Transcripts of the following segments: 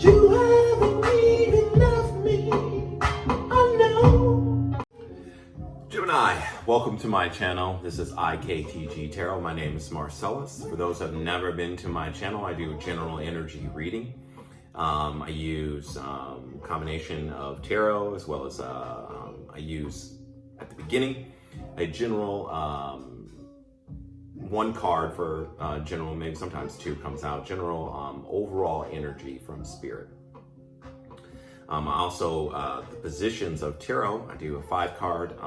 you haven't even left me. I know. Gemini, welcome to my channel. This is Iktg Tarot. My name is Marcellus. For those who have never been to my channel, I do general energy reading. I use a combination of tarot as well as I use at the beginning a general one card for general, maybe sometimes two comes out, general overall energy from spirit. Also, the positions of tarot, I do a 5-card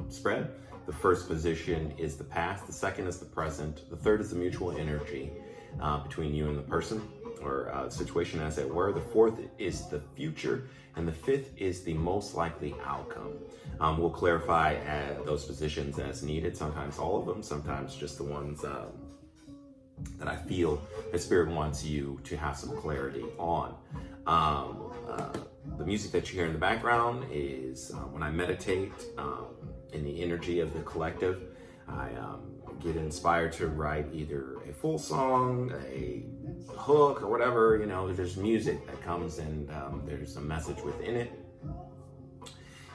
spread. The first position is the past, the second is the present, the third is the mutual energy between you and the person or situation as it were. The fourth is the future, and the fifth is the most likely outcome. We'll clarify those positions as needed, sometimes all of them, sometimes just the ones that I feel that Spirit wants you to have some clarity on. The music that you hear in the background is when I meditate in the energy of the collective. I get inspired to write either a full song, a hook, or whatever. You know, there's music that comes and there's a message within it.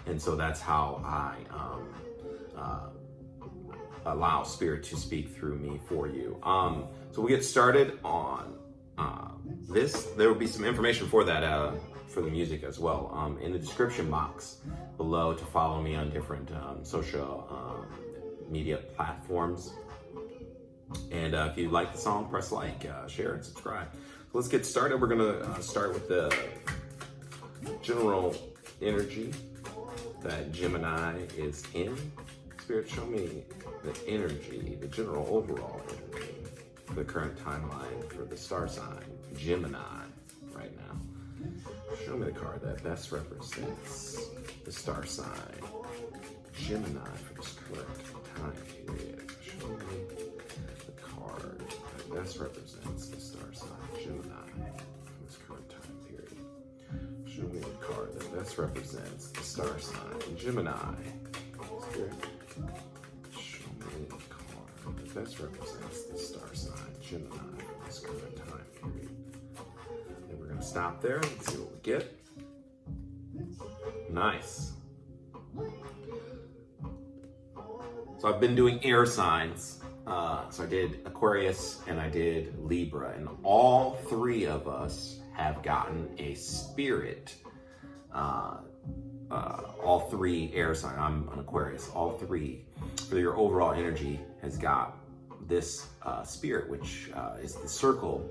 And so that's how I allow Spirit to speak through me for you. So we'll get started on this. There will be some information for that, for the music as well, in the description box below to follow me on different social media platforms. And if you like the song, press like, share, and subscribe. So let's get started. We're gonna start with the general energy that Gemini is in. Spirit, show me the energy, the general overall energy for the current timeline for the star sign, Gemini, right now. Show me the card that best represents the star sign, Gemini, for this current time period. Show me the card that best represents the star sign, Gemini, for this current time period. Show me the card that best represents the star sign, Gemini. Spirit, show me the card that best represents the star sign, Gemini, for this current time period. And we're gonna stop there and see what we get. Nice. So I've been doing air signs. So I did Aquarius and I did Libra, and all three of us have gotten a spirit. All three air sign, I'm an Aquarius, all three for your overall energy has got this spirit, which is the circle,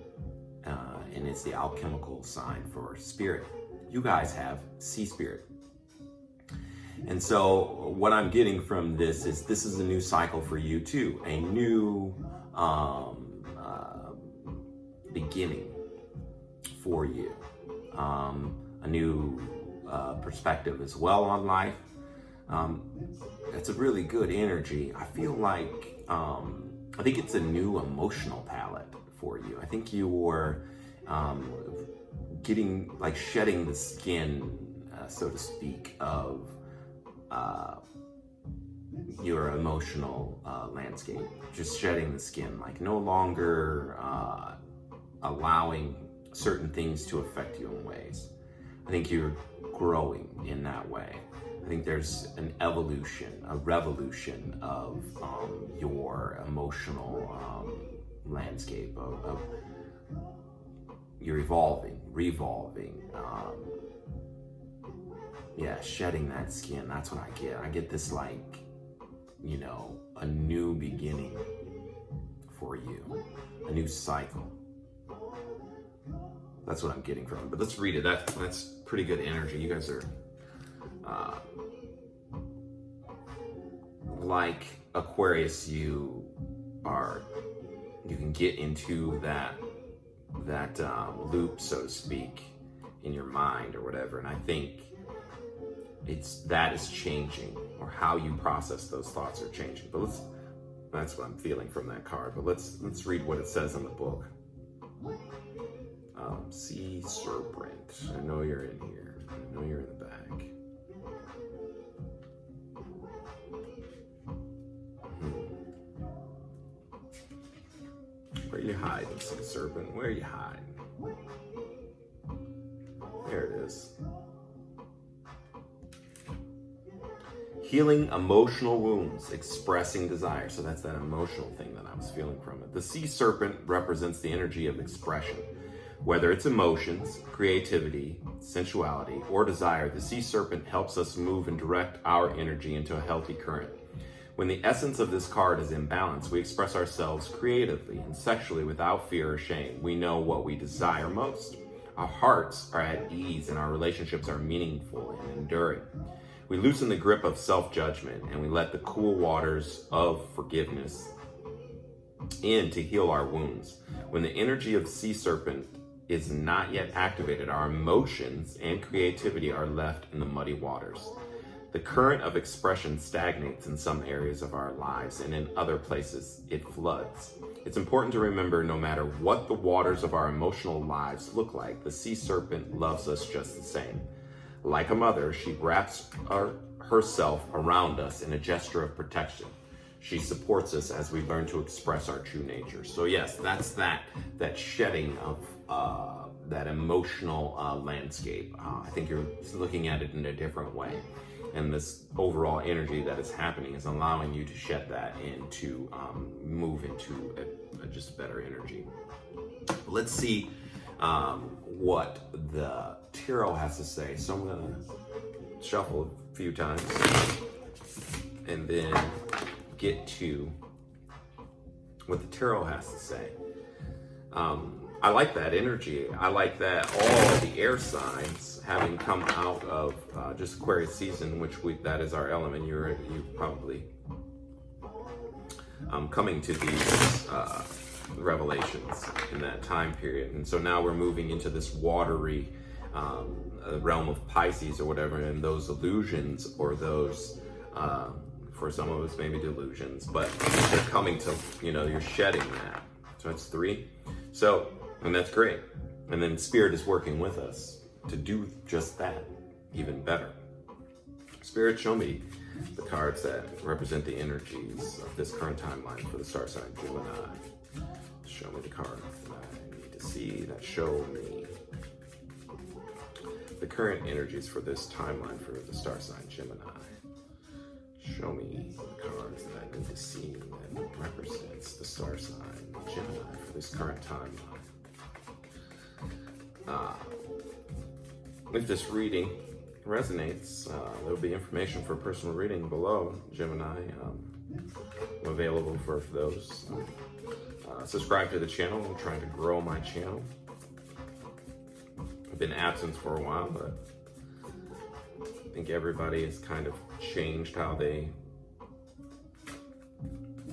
and it's the alchemical sign for spirit. You guys have sea spirit. And so what I'm getting from this is a new cycle for you too, a new beginning for you, a new perspective as well on life. It's a really good energy. I feel like, I think it's a new emotional palette for you. I think you were getting, like, shedding the skin, so to speak, of your emotional landscape. Just shedding the skin, like no longer allowing certain things to affect you in ways. I think you're growing in that way. I think there's an evolution, a revolution of your emotional landscape of you're evolving, revolving, shedding that skin. That's what I get. I get this, like, you know, a new beginning for you, a new cycle. That's what I'm getting from it. But let's read it. That's pretty good energy. You guys are like Aquarius. You can get into that loop, so to speak, in your mind or whatever. And I think that is changing, or how you process those thoughts are changing. But that's what I'm feeling from that card. But let's read what it says in the book. Sea Serpent. I know you're in here. I know you're in the back. Where are you hiding, Sea Serpent? Where are you hiding? There it is. Healing emotional wounds, expressing desire. So that's that emotional thing that I was feeling from it. The sea serpent represents the energy of expression. Whether it's emotions, creativity, sensuality, or desire, the sea serpent helps us move and direct our energy into a healthy current. When the essence of this card is in balance, we express ourselves creatively and sexually without fear or shame. We know what we desire most. Our hearts are at ease and our relationships are meaningful and enduring. We loosen the grip of self-judgment and we let the cool waters of forgiveness in to heal our wounds. When the energy of sea serpent is not yet activated, our emotions and creativity are left in the muddy waters. The current of expression stagnates in some areas of our lives, and in other places it floods. It's important to remember, no matter what the waters of our emotional lives look like, the sea serpent loves us just the same. Like a mother, she wraps herself around us in a gesture of protection. She supports us as we learn to express our true nature. So yes, that's that shedding of that emotional landscape. I think you're looking at it in a different way. And this overall energy that is happening is allowing you to shed that and to move into a just better energy. Let's see what the tarot has to say. So I'm gonna shuffle a few times and then get to what the tarot has to say. I like that energy. I like that all the air signs having come out of just Aquarius season, that is our element. You probably coming to these revelations in that time period. And so now we're moving into this watery realm of Pisces or whatever, and those illusions or those, for some of us, maybe delusions, but they're coming to, you're shedding that. So that's 3. So, and that's great. And then Spirit is working with us to do just that, even better. Spirit, show me the cards that represent the energies of this current timeline for the star sign Gemini. Show me the cards that I need to see, that show me the current energies for this timeline for the star sign Gemini. Show me the cards that I need to see that represents the star sign Gemini for this current timeline. If this reading resonates, there'll be information for personal reading below, Gemini. I'm available for those. Subscribe to the channel. I'm trying to grow my channel. I've been absent for a while, but I think everybody has kind of changed how they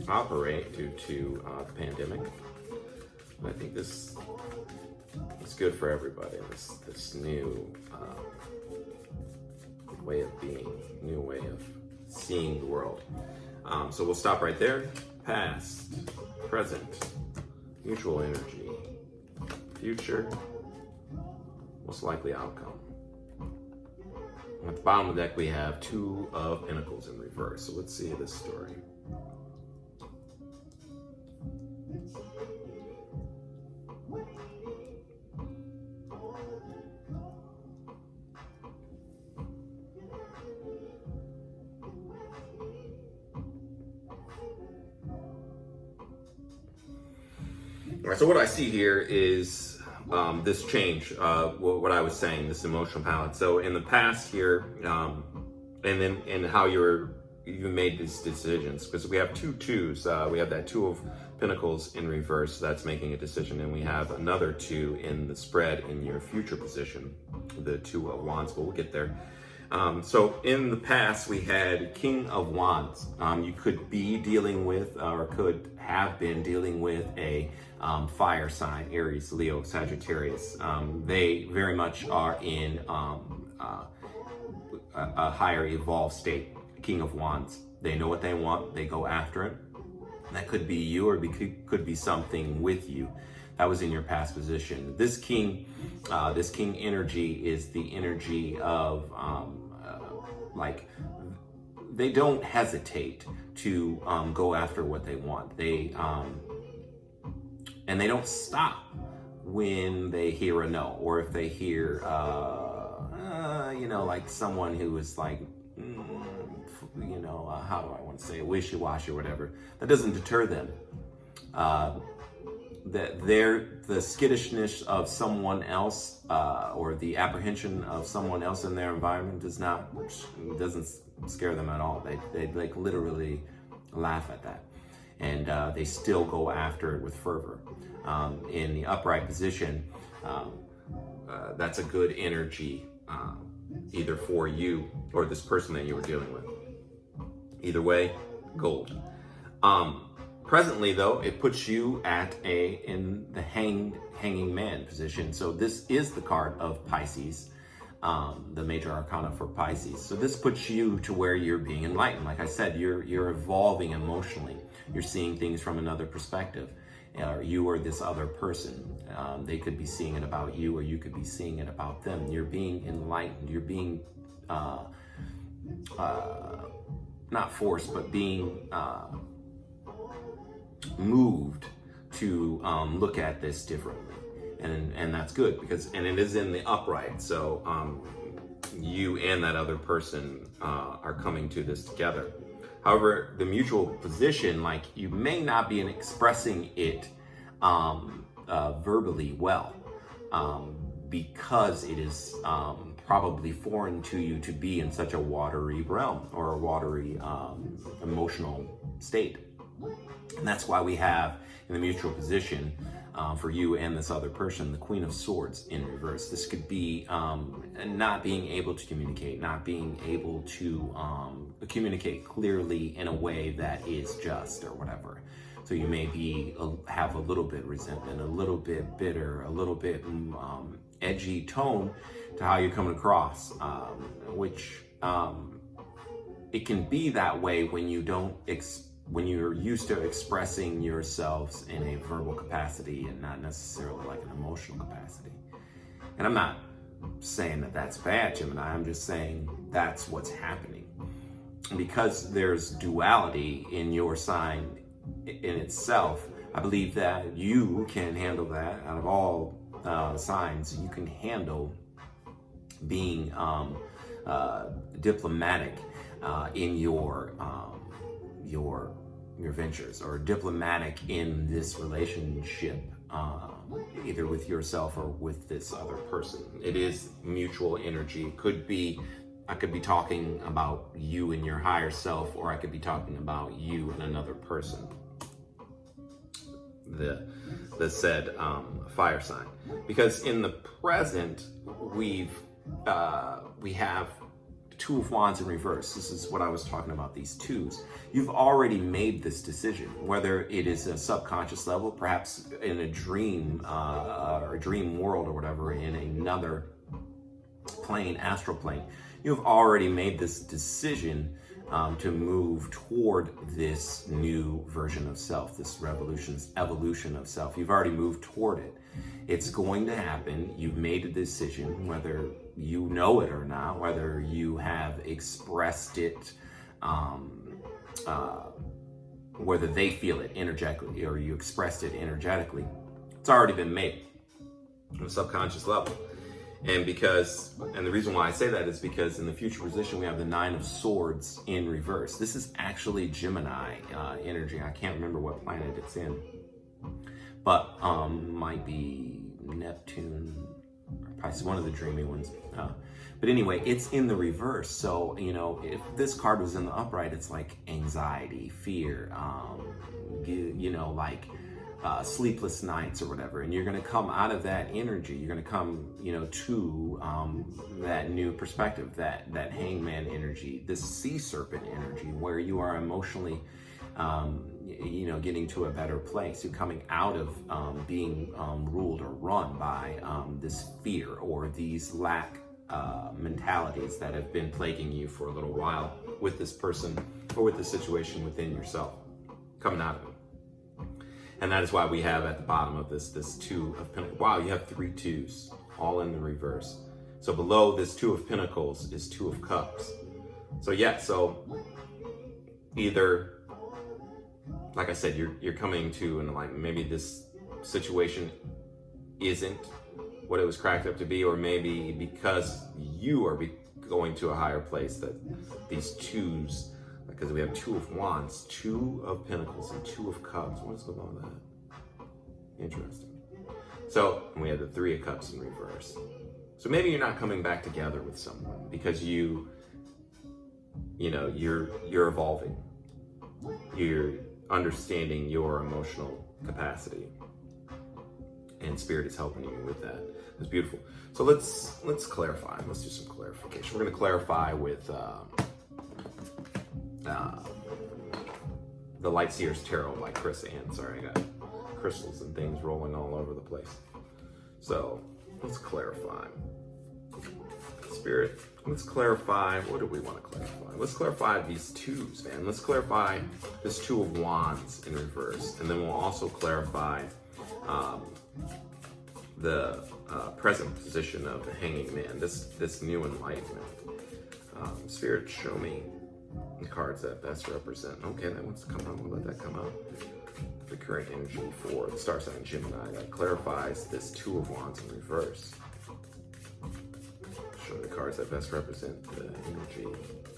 operate due to the pandemic. But I think this is good for everybody. This new way of being, new way of seeing the world. So we'll stop right there. Past, present, mutual energy, future, most likely outcome. At the bottom of the deck, we have 2 of Pentacles in reverse. So let's see this story. All right, so what I see here is this change, what I was saying, this emotional palette. So in the past here, and how you made these decisions, because we have 2 twos. We have that 2 of Pentacles in reverse, that's making a decision, and we have another 2 in the spread in your future position, the 2 of Wands, but we'll get there. So in the past, we had King of Wands. You could be dealing with, or could have been dealing with a fire sign, Aries, Leo, Sagittarius. They very much are in a higher evolved state. King of Wands. They know what they want. They go after it. That could be you, or could be something with you that was in your past position. This king energy is the energy of like, they don't hesitate to go after what they want. And they don't stop when they hear a no, or if they hear, like someone who is like, how do I want to say it, wishy-washy or whatever, that doesn't deter them. That the skittishness of someone else, or the apprehension of someone else in their environment doesn't scare them at all. They like literally laugh at that, and they still go after it with fervor. In the upright position, that's a good energy, either for you or this person that you were dealing with. Either way, gold. Presently, though, it puts you in the hanging man position. So this is the card of Pisces, the major arcana for Pisces. So this puts you to where you're being enlightened. Like I said, you're evolving emotionally. You're seeing things from another perspective. You or this other person. They could be seeing it about you, or you could be seeing it about them. You're being enlightened. You're being not forced, but being moved to look at this differently, and that's good, because it is in the upright. So you and that other person are coming to this together. However, the mutual position, like, you may not be expressing it verbally well, because it is probably foreign to you to be in such a watery realm, or a watery emotional state. And that's why we have in the mutual position, for you and this other person, the Queen of Swords in reverse. This could be not being able to communicate, not being able to communicate clearly in a way that is just, or whatever. So you may have a little bit resentment, a little bit bitter, a little bit edgy tone to how you're coming across, which it can be that way when you don't when you're used to expressing yourselves in a verbal capacity and not necessarily like an emotional capacity. And I'm not saying that that's bad, Gemini. I'm just saying that's what's happening. Because there's duality in your sign in itself, I believe that you can handle that. Out of all signs, you can handle being diplomatic in your ventures, or diplomatic in this relationship, either with yourself or with this other person. It is mutual energy. I could be talking about you and your higher self, or I could be talking about you and another person. The said fire sign, because in the present we have Two of Wands in reverse. This is what I was talking about, these twos. You've already made this decision, whether it is a subconscious level, perhaps in a dream, or a dream world or whatever, in another plane, astral plane. You've already made this decision to move toward this new version of self, this evolution of self. You've already moved toward it. It's going to happen. You've made a decision, whether you know it or not, whether you have expressed it, whether they feel it energetically or you expressed it energetically. It's already been made on a subconscious level. And the reason why I say that is because in the future position, we have the Nine of Swords in reverse. This is actually Gemini energy. I can't remember what planet it's in, but might be Neptune, or Pisces, one of the dreamy ones. But anyway, it's in the reverse. So, if this card was in the upright, it's like anxiety, fear, sleepless nights or whatever. And you're going to come out of that energy. You're going to come, to that new perspective, that hangman energy, this sea serpent energy, where you are emotionally, getting to a better place. You're coming out of being ruled or run by this fear or these lack mentalities that have been plaguing you for a little while with this person or with the situation within yourself, coming out of it. And that is why we have at the bottom of this Two of Pentacles. Wow, you have 3 twos, all in the reverse. So below this Two of Pentacles is Two of Cups. So so either, like I said, you're coming to, and like maybe this situation isn't what it was cracked up to be, or maybe because you are going to a higher place, that these twos, because we have Two of Wands, Two of Pentacles, and Two of Cups. What is going on with that? Interesting. So we have the Three of Cups in reverse. So maybe you're not coming back together with someone because you're evolving. You're understanding your emotional capacity, and Spirit is helping you with that. It's beautiful. So let's clarify. Let's do some clarification. We're going to clarify with the Light Seers Tarot by Chris Ann. Sorry, I got crystals and things rolling all over the place. So let's clarify. Spirit, let's clarify. What do we want to clarify? Let's clarify these twos, man. Let's clarify this Two of Wands in reverse. And then we'll also clarify the present position of the Hanging Man, this new enlightenment. Spirit, show me the cards that best represent. Okay, that wants to come out. We'll let that come out. The current energy for the star sign Gemini that clarifies this Two of Wands in reverse. Show the cards that best represent the energy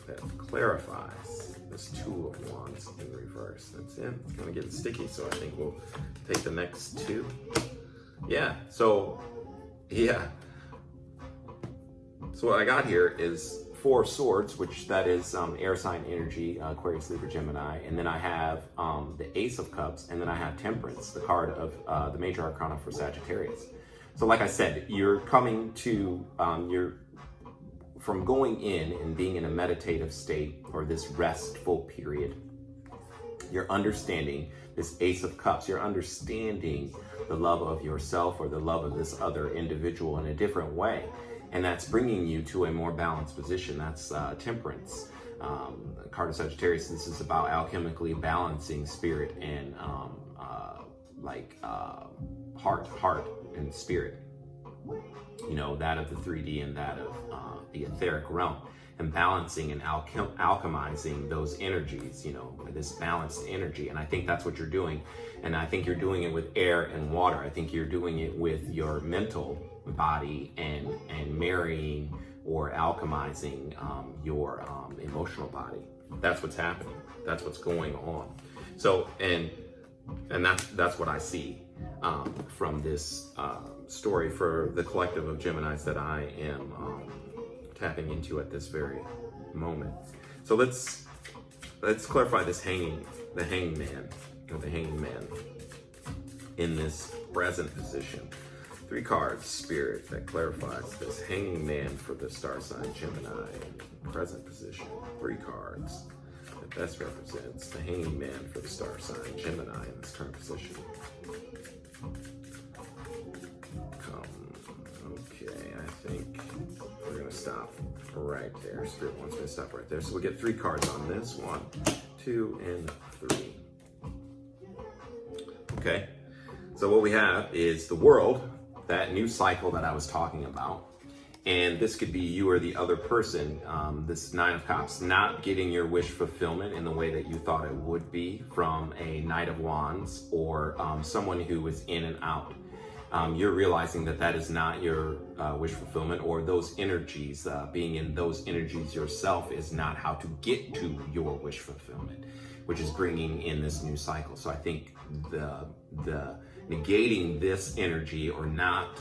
that clarifies this Two of Wands in reverse. That's it. It's gonna get sticky, so I think we'll take the next two. Yeah. So what I got here is Four of Swords, which that is air sign energy, Aquarius, Libra, Gemini. And then I have the Ace of Cups, and then I have Temperance, the card of the major arcana for Sagittarius. So like I said, you're coming to, from going in and being in a meditative state, or this restful period, you're understanding this Ace of Cups. You're understanding the love of yourself or the love of this other individual in a different way. And that's bringing you to a more balanced position. That's Temperance. The card of Sagittarius, this is about alchemically balancing spirit and heart and spirit. You know, that of the 3D and that of the etheric realm. And balancing and alchemizing those energies, you know, this balanced energy. And I think that's what you're doing. And I think you're doing it with air and water. I think you're doing it with your mental body and marrying or alchemizing your emotional body. That's what's happening. That's what's going on. So, and that's what I see from this story for the collective of Geminis that I am tapping into at this very moment. So let's clarify this hanging man in this present position. 3 cards, Spirit, that clarifies this Hanging Man for the star sign Gemini in present position. 3 cards that best represents the Hanging Man for the star sign Gemini in this current position. Okay, I think we're gonna stop right there. Spirit wants me to stop right there. So we'll get 3 cards on this. 1, 2, and 3. Okay, so what we have is the world, that new cycle that I was talking about. And this could be you or the other person, this 9 of Cups, not getting your wish fulfillment in the way that you thought it would be from a Knight of Wands or someone who is in and out. You're realizing that that is not your wish fulfillment, or those energies, being in those energies yourself is not how to get to your wish fulfillment, which is bringing in this new cycle. So I think the negating this energy or not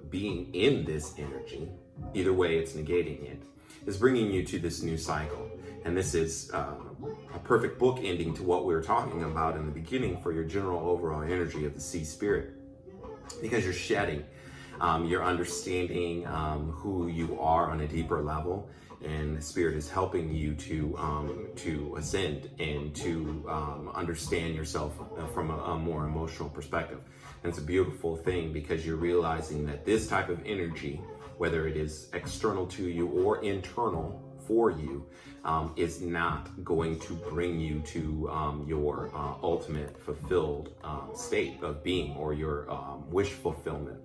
being in this energy, either way it's negating it, is bringing you to this new cycle. And this is a perfect book ending to what we were talking about in the beginning for your general overall energy of the sea spirit, because you're shedding, you're understanding who you are on a deeper level, and the Spirit is helping you to ascend and to understand yourself from a more emotional perspective. And it's a beautiful thing, because you're realizing that this type of energy, whether it is external to you or internal for you, is not going to bring you to your ultimate fulfilled state of being, or your wish fulfillment.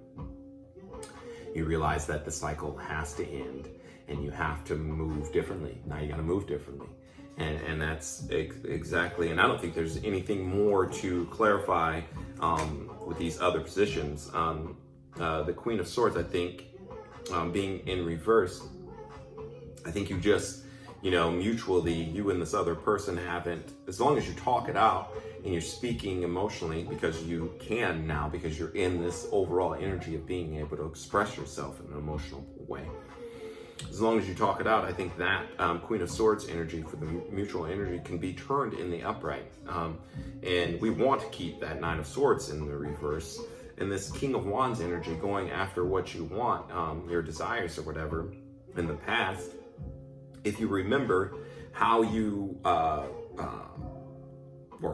You realize that the cycle has to end, and you have to move differently. Now you got to move differently. And that's exactly, and I don't think there's anything more to clarify with these other positions. the Queen of Swords, I think, being in reverse, I think you just, mutually, you and this other person haven't, as long as you talk it out and you're speaking emotionally, because you can now, because you're in this overall energy of being able to express yourself in an emotional way. As long as you talk it out, I think that Queen of Swords energy, for the mutual energy, can be turned in the upright. And we want to keep that Nine of Swords in the reverse. And this King of Wands energy, going after what you want, your desires or whatever in the past. If you remember how you, or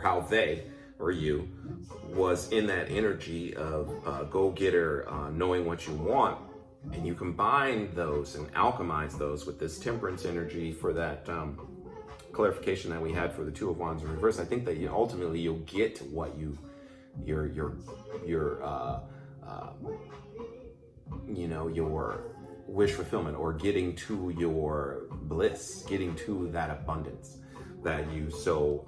how they, or you, was in that energy of go-getter, knowing what you want, and you combine those and alchemize those with this Temperance energy for that clarification that we had for the Two of Wands in reverse, I think that ultimately you'll get to what your wish fulfillment, or getting to your bliss, getting to that abundance that you so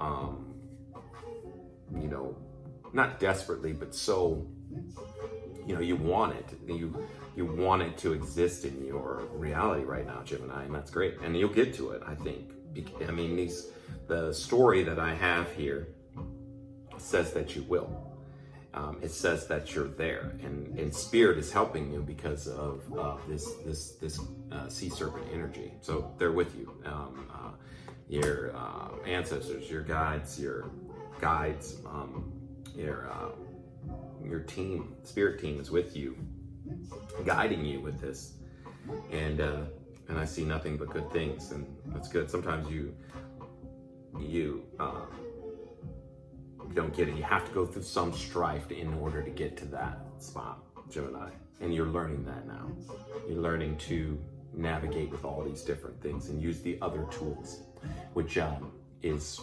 not desperately, but so you want it. You want it to exist in your reality right now, Gemini, and that's great. And you'll get to it, I think. I mean, the story that I have here says that you will. It says that you're there, and Spirit is helping you because of this sea serpent energy. So they're with you. Your ancestors, your guides, your team, Spirit team is with you, guiding you with this, and I see nothing but good things, and that's good. Sometimes you don't get it. You have to go through some strife in order to get to that spot, Gemini, and you're learning that now. You're learning to navigate with all these different things and use the other tools, which is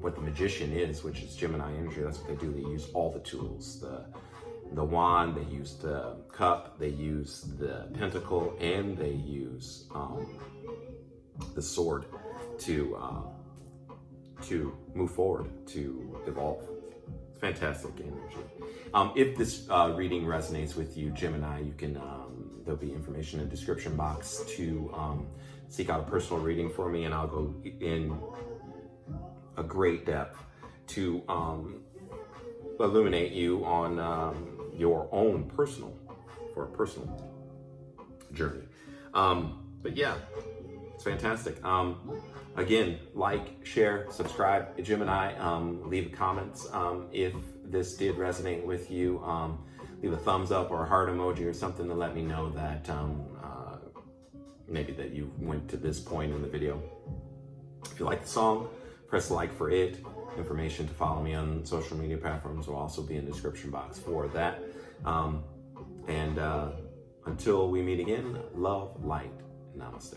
what the Magician is, which is Gemini energy. That's what they do. They use all the tools. The wand, they use the cup, they use the pentacle, and they use the sword to move forward, to evolve. It's fantastic energy. If this reading resonates with you, Gemini, you can there'll be information in the description box to seek out a personal reading for me, and I'll go in a great depth to illuminate you on your own personal journey. But yeah, it's fantastic. Again, like, share, subscribe, Gemini. Leave comments if this did resonate with you. Leave a thumbs up or a heart emoji or something to let me know that maybe that you went to this point in the video. If you like the song, press like for it. Information to follow me on social media platforms will also be in the description box for that. And until we meet again, love, light, namaste.